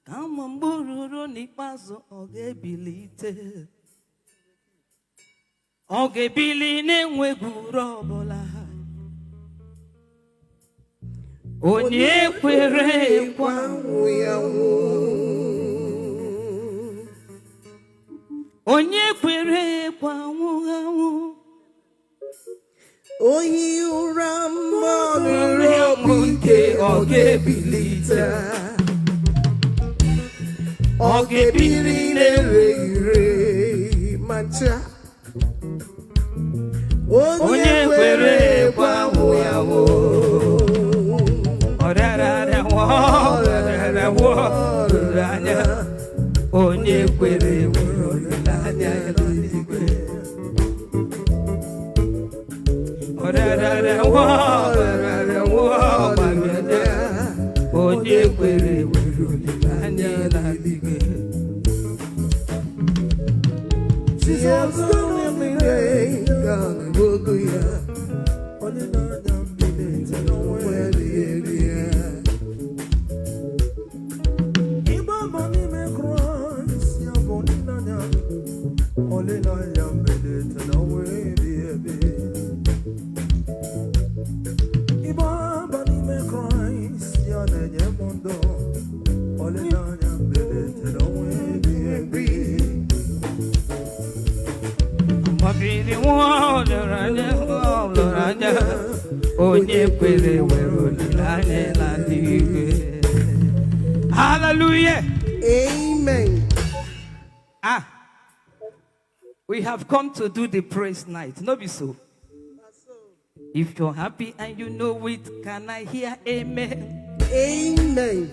Kama mbururu n'ikpeazụ ọ ga-ebilite. Ọ ga-ebili na-enweghị uru ọbụla. Onye kwere ekwe anwụghị anwụ. Onye kwere ekwe anwụghị anwụ. Onye ụra mmadụ ọbụ ike ọ ga-ebilite. Ọ ga-ebili na-enweghị ire mancha. Onye kwere ekwe anwụghị anwụ. Onye kwere nwere olileanya eluigwe. Onye kwere nwere olileanya eluigwe. Jesus gonna be there, gonna go go ya. Only know that feeling to know where the area. Iba money me cross, ya boni na ya. Only know ya feeling to know where the area. Iba money me cross, ya na ya mondo. Only know ya feeling to know where the area. Onye kwere nwere olileanya eluigwe. Hallelujah. Amen. We have come to do the praise night. No be so. If you're happy and you know it, can I hear amen? Amen.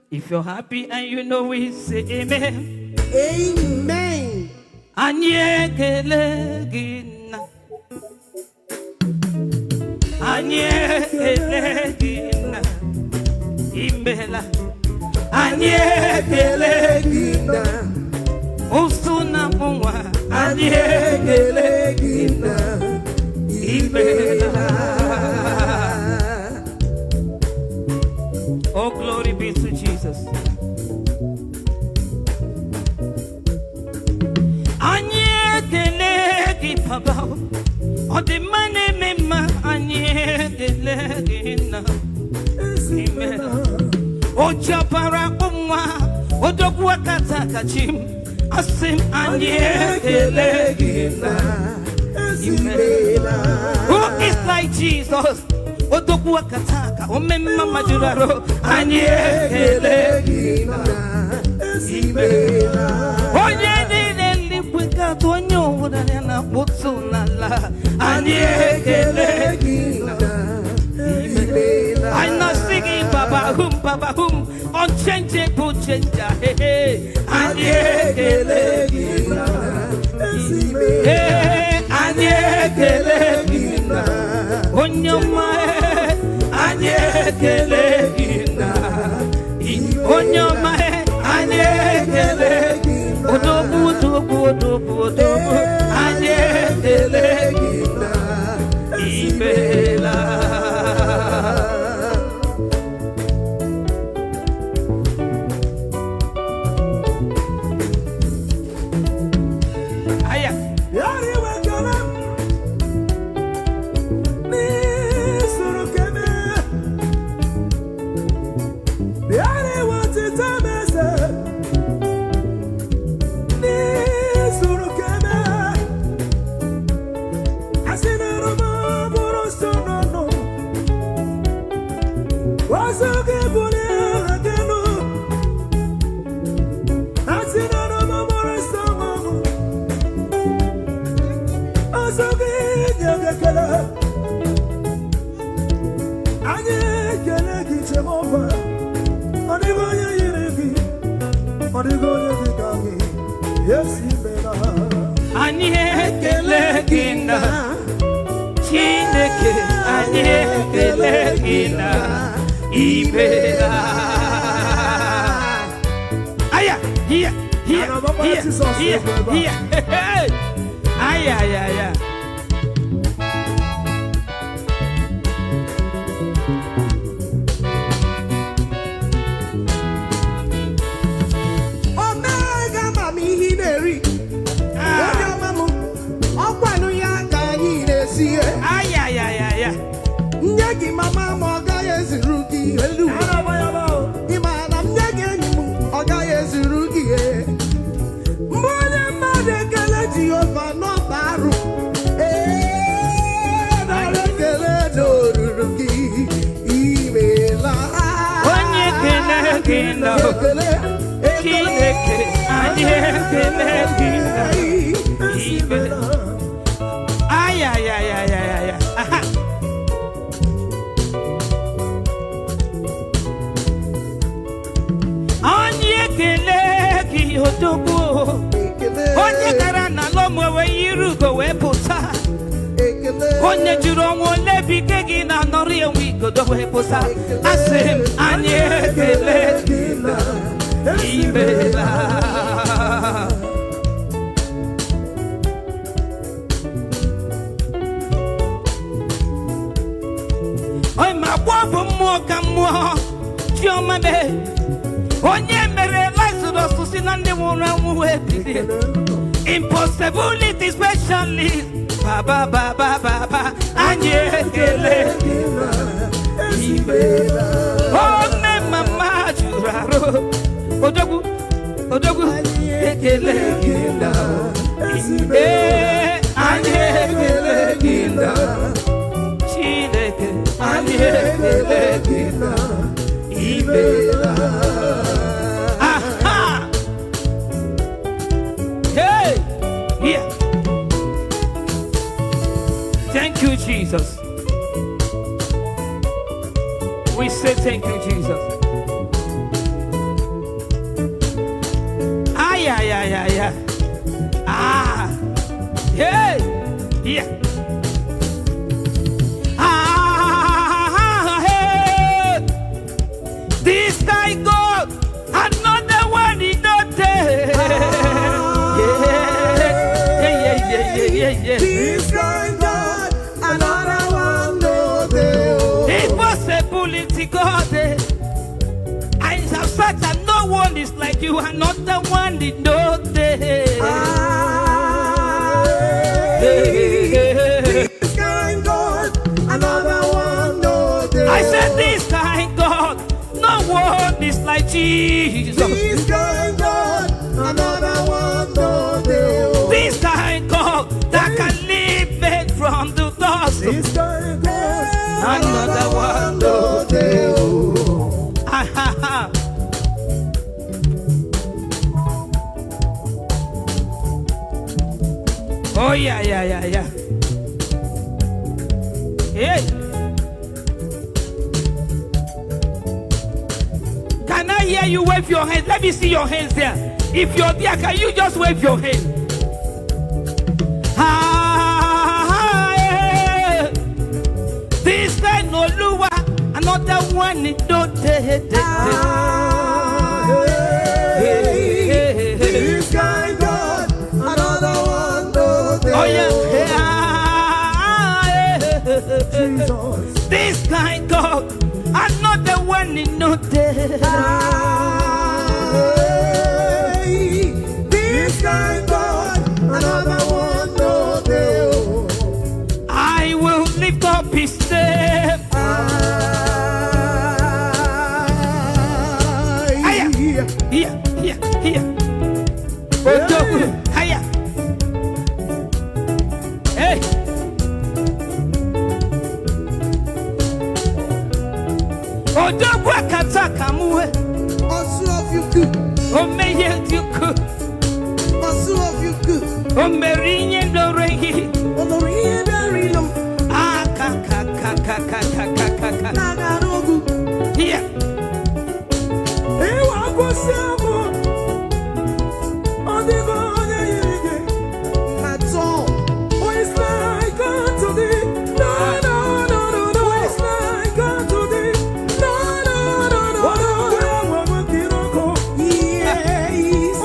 If you're happy and you know it, say amen. Amen. Anye kele gina. Anye kele gina. Imbela. Anye kele gina. Usuna mwa. Anye kele gina. Imbela. Oh, glory be to Jesus. Anye kelegi papa, o de mane mema anye kelegi na, o chapara umwa, o dogwa kataka chim, asim anye kelegi na, who is like Jesus? O dogwa kataka, o mema majuraro, anye kelegi na, onye Tonyo na Putsunala, Anye I'm not singing Baba Hum, unchangeable changer, hey, Anye Anye Onyoma, Anye Onyoma, Anye Odobu, Anye Elegina, Imela. Aya. Yari wakana, ni surukeme. Yari watitamese. Anye kelegina, Chineke, anye kelegina, Ibera. Aya, here. Aya. Gina, Chineke, anyị ekele gị na ibe. Ay. Aha. Onye ekele gị odogwu. Onye gara na lomo wee yiri ugo wee pụta. Onye jụrụ ọnwụ ole bụ ike gị na nọrọ enwe igodo wee pụta. Asị m anyị ekele gị na ibela. Oi ma gbo bụ mmụọ ka mmụọ Chioma be. Onye mere Lazarus si na ndị nwụrụ anwụ wee bilie. Impossibility specialist. Baba, anyị ekele gị na ibela. Ome mama jụrụ arụ. Odogwu, ekele gị na ibe. Anyị ekele gị na Chineke. Anyị ekele gị na ibela. Aha! Hey! Yeah! Thank you, Jesus. We say thank you, Jesus. Ay. Ah. Hey. Yeah. Ah. Hey. This guy God, another one he don't take. Yeah. This guy God, another one no day. Impossibility God. I have said that no one is like you, another one did no day. This guy God, another one no day. I said this kind God, no one is like Jesus. This guy God, another one no day. This kind God that can lift me from the dust. This guy God, Another one no day. Oh yeah. Hey. Can I hear you wave your hands? Let me see your hands there. If you're there, can you just wave your hand? Yeah. This time no lua, another one it don't take. This guy God, another one no day. Oh yeah. Jesus. This kind God, another one in no day. This guy God, another one no day. I will lift up his name. Here. Odogwu, higher. Hey. Odogwu akata kamue. Also of you good. Omeye duku. Also of you good. Omerinye dorehi. Omoriye darilum. Ka. Nagarogu. Here. Ewa kosiamo. Odigo onye yirige. That's all. Oh, it's like unto thee. No. It's like unto thee. No. Yes.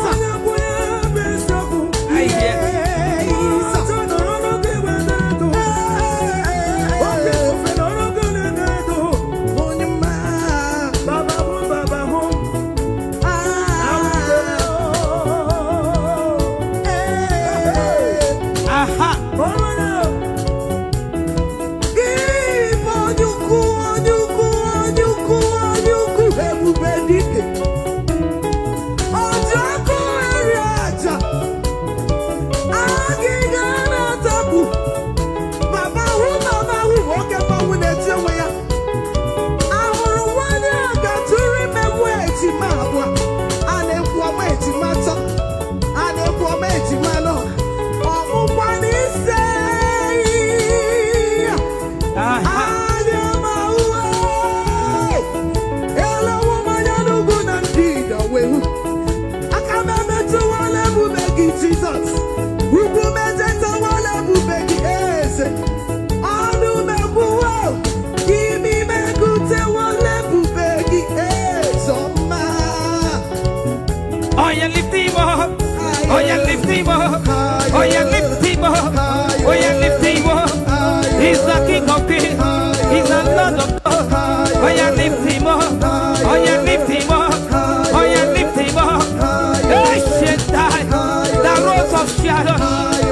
Oh, yeah, lift him up. Oh, yeah, lift him up. Oh, yeah, lift him up. He's the King of Kings. He's the Lord of Lords. Oh, yeah, lift him up. Oh, yeah, lift him up. Oh, yeah, lift him up. Hey, Shaddai, the Rose of Sharon.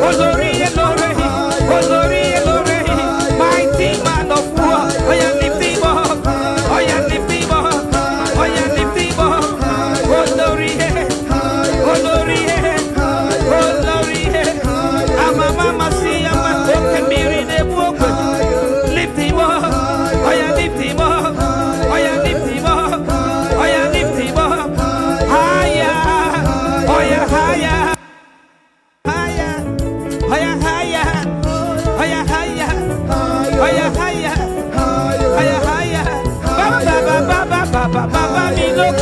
Oh, glory, glory. Oh, glory, glory. Mighty man of war. Oh, yeah, lift him up. Oh, yeah, lift him up. Oh, yeah, lift him up. Oh, glory. Oh, glory. Oh, glory. I'm a mama, see, I'm a broken mirror, they walk. Lift him up. Oh, yeah, lift him up. Oh, yeah, lift him up. Oh, yeah, lift him up. Higher. Oh, yeah, higher. Higher. Oh, yeah, higher. Oh, yeah, higher. Oh, yeah, higher. Oh, yeah, higher. Baba, baba, baba, baba, baba, me look.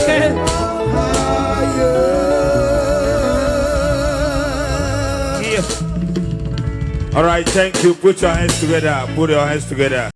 All right, thank you. Put your hands together. Put your hands together.